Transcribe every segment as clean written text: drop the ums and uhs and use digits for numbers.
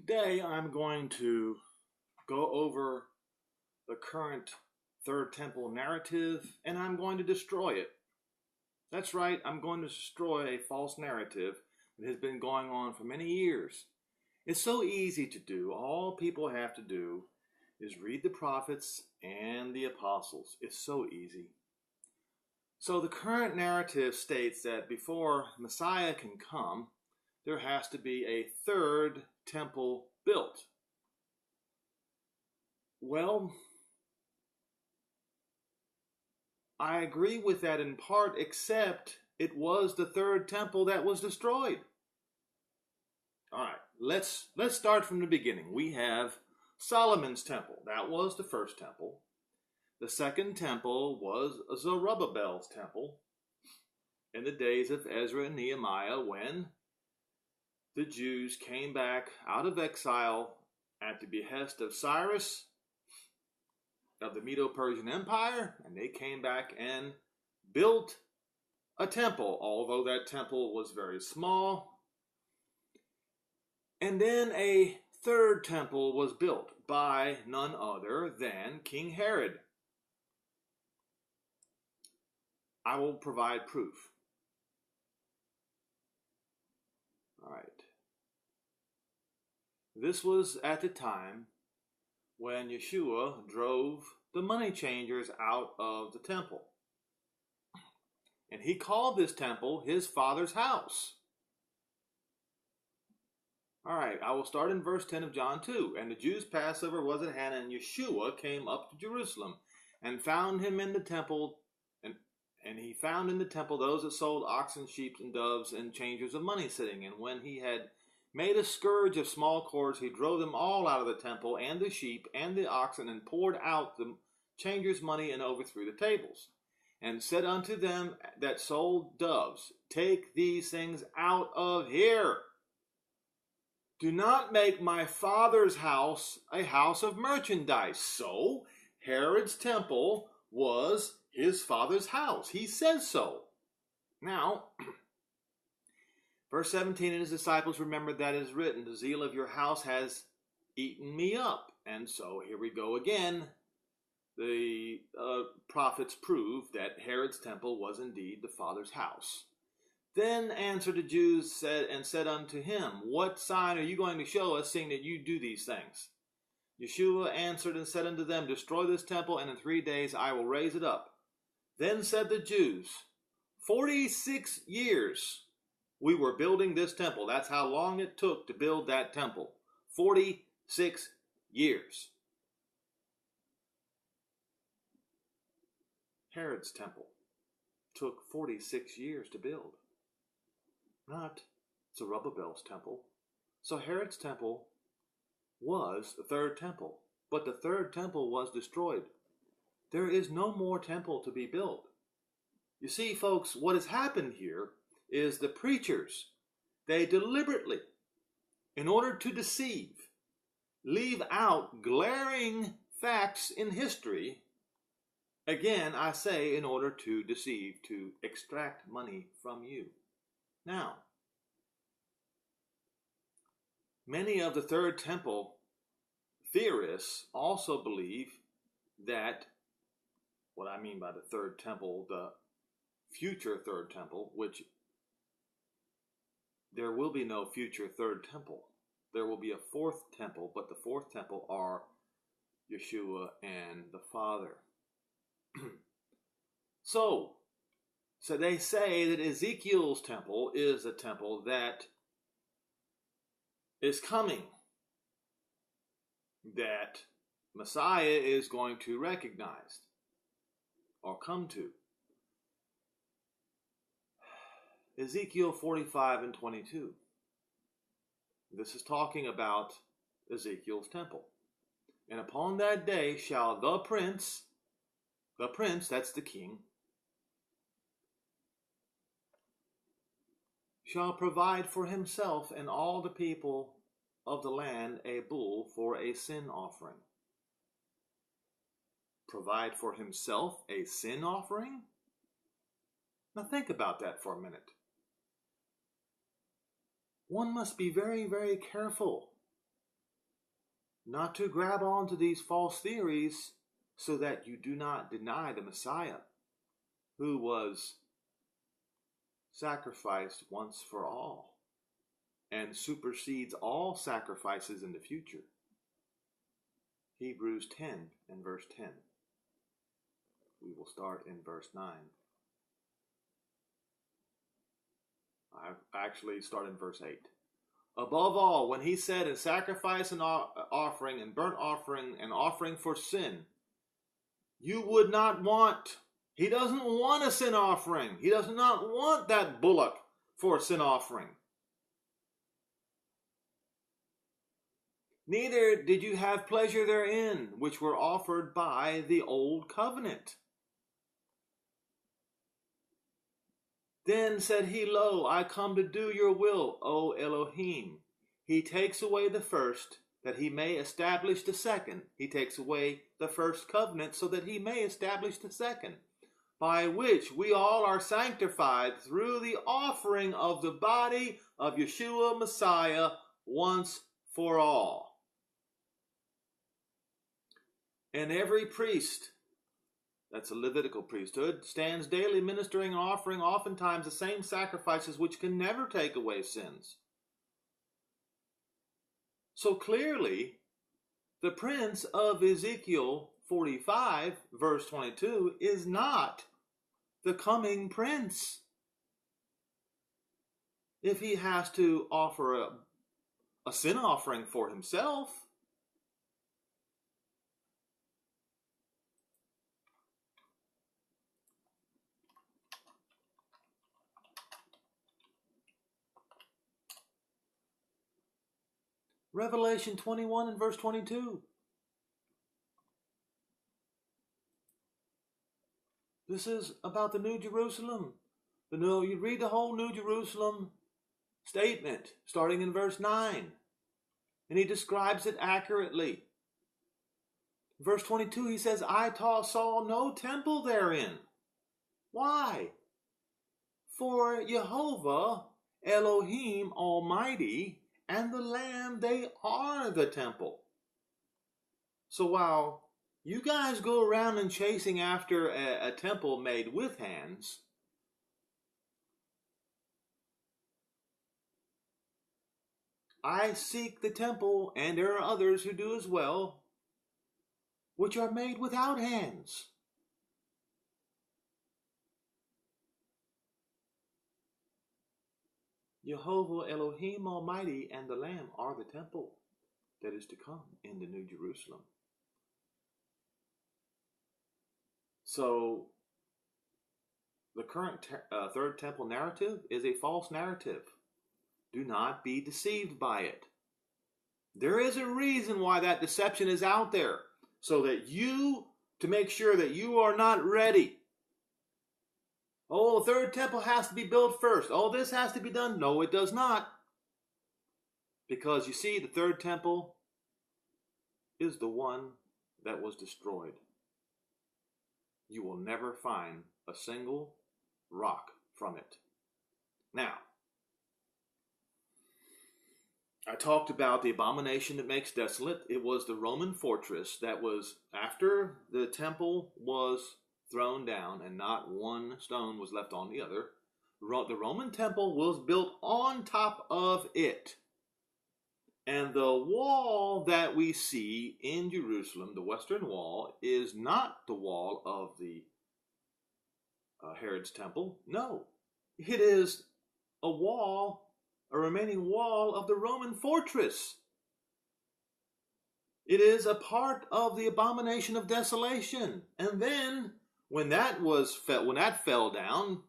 Today I'm going to go over the current Third Temple narrative and I'm going to destroy it. That's right, I'm going to destroy a false narrative that has been going on for many years. It's so easy to do. All people have to do is read the prophets and the apostles. It's so easy. So the current narrative states that before Messiah can come, there has to be a third temple built. Well, I agree with that in part, except it was the third temple that was destroyed. All right, let's start from the beginning. We have Solomon's temple. That was the first temple. The second temple was Zerubbabel's temple in the days of Ezra and Nehemiah, when the Jews came back out of exile at the behest of Cyrus of the Medo-Persian Empire, and they came back and built a temple, although that temple was very small. And then a third temple was built by none other than King Herod. I will provide proof. All right. This was at the time when Yeshua drove the money changers out of the temple. And he called this temple his Father's house. All right, I will start in verse 10 of John 2. And the Jews' Passover was at hand, and Yeshua came up to Jerusalem and found him in the temple, and he found in the temple those that sold oxen, sheep, and doves, and changers of money sitting. And when he had made a scourge of small cords, he drove them all out of the temple, and the sheep, and the oxen, and poured out the changers' money, and overthrew the tables. And said unto them that sold doves, Take these things out of here. Do not make my Father's house a house of merchandise. So Herod's temple was his father's house. He says so. Now, verse 17, and his disciples remembered that it is written, The zeal of your house has eaten me up. And so here we go again. The prophets prove that Herod's temple was indeed the Father's house. Then answered the Jews said unto him, What sign are you going to show us, seeing that you do these things? Yeshua answered and said unto them, Destroy this temple, and in 3 days I will raise it up. Then said the Jews, 46 years we were building this temple. That's how long it took to build that temple. 46 years. Herod's temple took 46 years to build. Not Zerubbabel's temple. So Herod's temple was the third temple, but the third temple was destroyed. There is no more temple to be built. You see, folks, what has happened here is the preachers, they deliberately, in order to deceive, leave out glaring facts in history. Again, I say, in order to deceive, to extract money from you. Now, many of the Third Temple theorists also believe that, what I mean by the Third Temple, the future Third Temple, which there will be no future Third Temple. There will be a fourth temple, but the fourth temple are Yeshua and the Father. So they say that Ezekiel's temple is a temple that is coming, that Messiah is going to recognize or come to. Ezekiel 45 and 22. This is talking about Ezekiel's temple. And upon that day shall the prince, that's the king, shall provide for himself and all the people of the land a bull for a sin offering. Provide for himself a sin offering? Now think about that for a minute. One must be very, very careful not to grab onto these false theories so that you do not deny the Messiah who was sacrificed once for all and supersedes all sacrifices in the future. Hebrews 10 and verse 10. We will start in verse 9. I actually start in verse 8. Above all, when he said, in sacrifice and offering and burnt offering and offering for sin, you would not want, he doesn't want a sin offering. He does not want that bullock for a sin offering. Neither did you have pleasure therein, which were offered by the old covenant. Then said he, Lo, I come to do your will, O Elohim. He takes away the first, that he may establish the second. He takes away the first covenant, so that he may establish the second, by which we all are sanctified through the offering of the body of Yeshua Messiah once for all. And every priest, that's a Levitical priesthood, stands daily ministering and offering oftentimes the same sacrifices which can never take away sins. So clearly, the prince of Ezekiel 45, verse 22, is not the coming prince. If he has to offer a sin offering for himself, Revelation 21 and verse 22. This is about the New Jerusalem. You read the whole New Jerusalem statement, starting in verse 9. And he describes it accurately. Verse 22, he says, I saw no temple therein. Why? For Jehovah, Elohim Almighty, and the Lamb, they are the temple. So while you guys go around and chasing after a temple made with hands, I seek the temple, and there are others who do as well, which are made without hands. Jehovah Elohim Almighty and the Lamb are the temple that is to come in the New Jerusalem. So the current third temple narrative is a false narrative. Do not be deceived by it. There is a reason why that deception is out there, so that to make sure that you are not ready. Oh, the third temple has to be built first. Oh, this has to be done. No, it does not. Because you see, the third temple is the one that was destroyed. You will never find a single rock from it. Now, I talked about the abomination that makes desolate. It was the Roman fortress that was, after the temple was thrown down and not one stone was left on the other, the Roman temple was built on top of it. And the wall that we see in Jerusalem, the Western Wall, is not the wall of the Herod's temple. No, it is a remaining wall of the Roman fortress. It is a part of the abomination of desolation. And then, when that fell down,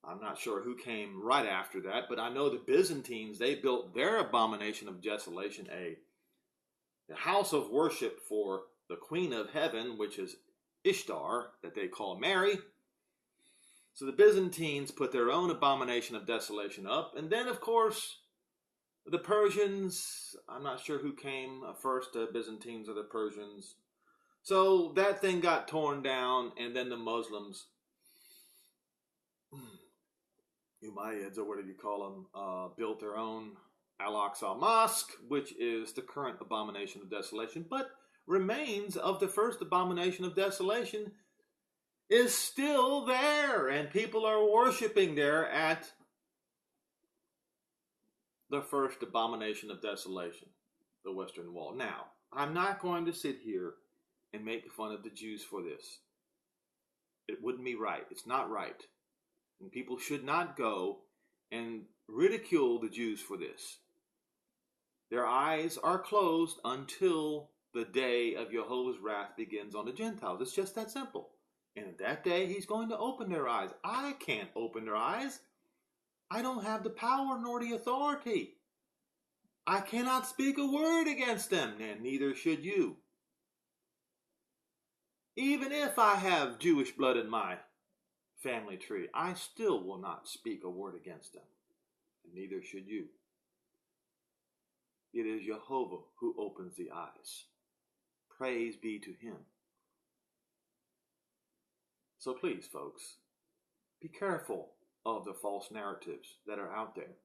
I'm not sure who came right after that, but I know the Byzantines, they built their abomination of desolation, a house of worship for the Queen of Heaven, which is Ishtar, that they call Mary. So the Byzantines put their own abomination of desolation up. And then, of course, the Persians, I'm not sure who came first, the Byzantines or the Persians. So that thing got torn down, and then the Muslims, Umayyads, or whatever you call them, built their own Al-Aqsa Mosque, which is the current abomination of desolation, but remains of the first abomination of desolation is still there, and people are worshiping there at the first abomination of desolation, the Western Wall. Now, I'm not going to sit here and make fun of the Jews for this. It wouldn't be right. It's not right. And people should not go and ridicule the Jews for this. Their eyes are closed until the day of Jehovah's wrath begins on the Gentiles. It's just that simple. And at that day, he's going to open their eyes. I can't open their eyes. I don't have the power nor the authority. I cannot speak a word against them, and neither should you. Even if I have Jewish blood in my family tree, I still will not speak a word against them, and neither should you. It is Jehovah who opens the eyes. Praise be to him. So please, folks, be careful of the false narratives that are out there.